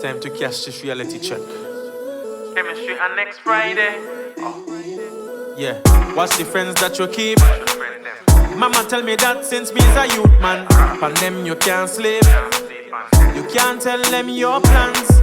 Time to cash this reality check. Chemistry and next Friday. Yeah, what's the friends that you keep? Mama tell me that since me's a youth man. Pan them you can't sleep. You can't tell them your plans.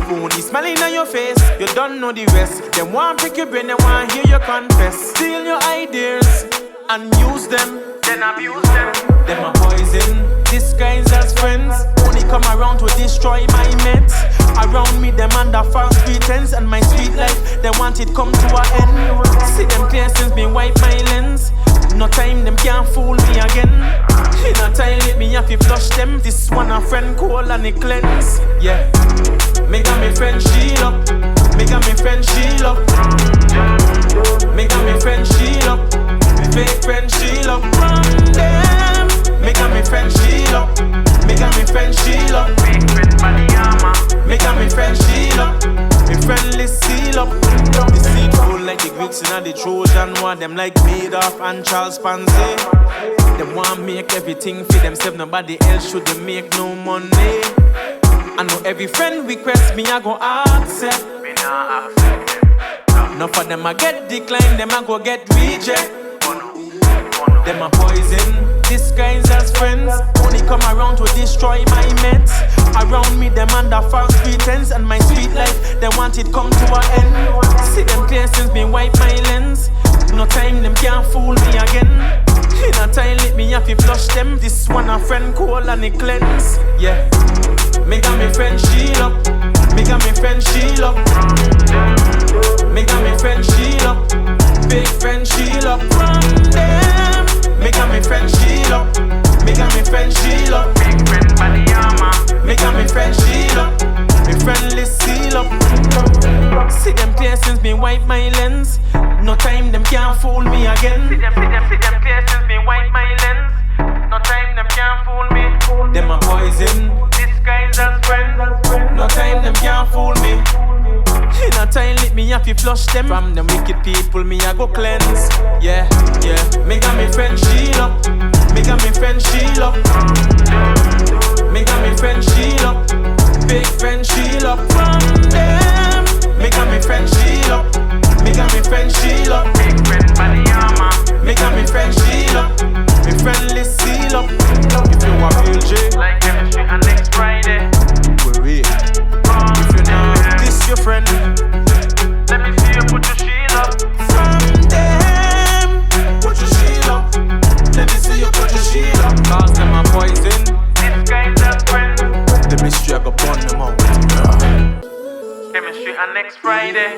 Phony smiling on your face, you don't know the rest. Them want pick your brain, they want hear you confess. Steal your ideas and use them, then abuse them. Them a poison, disguised as friends. Only come around to destroy my mates. Around me, them under false pretense. And my sweet life, they want it come to an end. See them clear since me wipe my lens. No time, them can't fool me again. In a toilet, me have to flush them. This one a friend cold and it cleanse. Yeah, me got me friend Sheila. Me got me friend Sheila. Me got me friend Sheila. Me fake friend Sheila. From them. Me got me friend Sheila. Me got me friend Sheila. Big friend Panini. Me got me friend Sheila. Me friendly seal up. Me see cool like the Greeks and the Trojan war. Them like Madoff and Charles Pansy. Them want make everything for themselves. Nobody else should they make no money. I know every friend request me, I go accept. Me nah accept them. Enough of them I get declined, them I go get reject. Oh no. Them a poison, disguised as friends. Only come around to destroy my mates. Around me, them under false pretense. And my sweet life, they want it come to an end. See them clear since me wipe my lens. No time, them can't fool me again. In a toilet, me have to flush them. This one a friend cold and it cleanse. Yeah, me got me friend Sheila. Me got me friend Sheila. Me got me friend Sheila. Big friend Sheila. From them. Me got me friend Sheila. Me got me friend Sheila. Big friend Panini. Me got me friend Sheila. Me friendly seal up. See them clear since me wipe my lens. No time, them can't fool me again. See them clear since me wipe my lens. No time, them can't fool me. Them a poison, Disguised as friends. no time, them can't fool me. In a toilet, me have to flush them. From them wicked people, me I go cleanse. Yeah, yeah. Me got me friend Sheila. Me got me friend Sheila. Me got me friend Sheila. Big friend Sheila. From them. Me got me friend Sheila. Me got me friend Sheila. Big friend Panini. Me got me friend Sheila. Me friendly seal up. If you a real J, Like chemistry and next Friday. we're real. If you know this your friend, Let me see you put your shield up. from them, put your shield up. Let me see you put your shield up. Cause them a poison. Disguised as friends. The mystery I go burn them out. Chemistry and next Friday.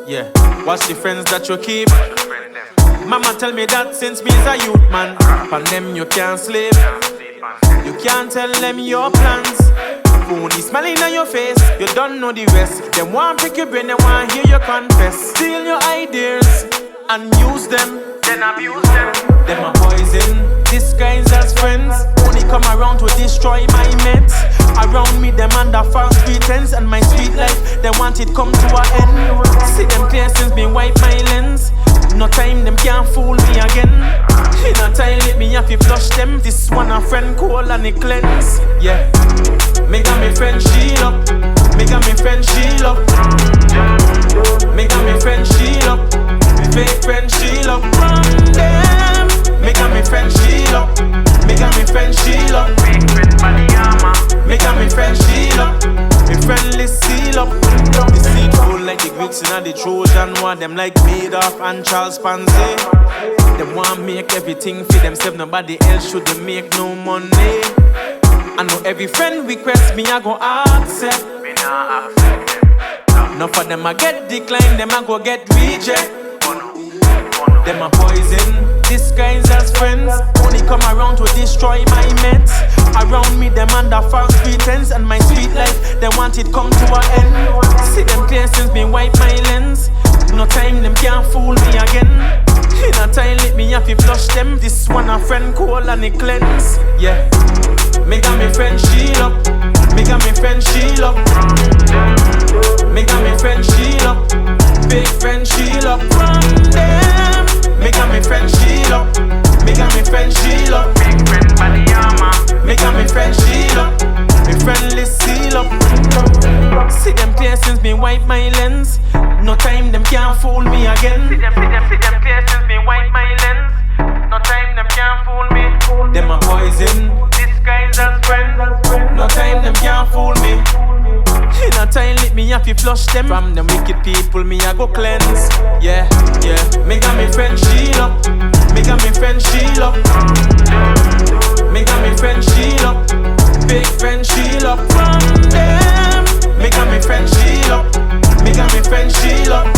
Yeah, what's the friends that you keep? Friend them. Mama tell me that since me's a youth man. Pan them you can't sleep. You can't tell them your plans. Phony smiling on your face, you don't know the rest. Them want pick your brain, they want hear you confess. Steal your ideas and use them. Then abuse them. Them a poison, disguised as friends. Only come around to destroy my mates. Around me, them under false pretense. And my sweet life, they want it come to an end. See them clear since me wipe my lens. No time, them can't fool me again. In a toilet, me have to flush them. This one a friend cold and it cleanse. Yeah, me got me friend Sheila. Me got me friend Sheila. Me got me friend Sheila. Me fake friend Sheila. From them. Me got me friend Sheila. Me got me friend Sheila. Big friend Panini. Me got me friend Sheila. Me friendly seal up. Me see cool like the Greeks and the Trojan war. Them like Madoff and Charles Pansy. Them want make everything for themselves. Nobody else should they make no money. I know every friend request me, I go accept. Me nah accept them. Enough of them I get declined, them I go get reject. Oh no. Them a poison, disguised as friends. Only come around to destroy my mates. Around me, them under false pretense. And my sweet life, they want it come to an end. See them clear since me wipe my lens. No time, them can't fool me again. In a toilet, me have to flush them. This one a friend cold and it cleanse. Yeah, me got me friend Sheila. Me got me friend Sheila. Me got me friend Sheila. Big friend Sheila. From them. Me got me friend Sheila. Me got me friend Sheila. Big friend Panini. can't fool me again. See them clear since me wipe my lens. No time them can't fool me. Them a poison, Disguise as friends. no time them can't fool me. In a time let me have to flush them from them wicked people, me I go cleanse. Yeah, yeah. Me got me friend Sheila, me got me friend Sheila, me got me friend Sheila, big friend Sheila from them. Me got me friend Sheila, me got me friend Sheila.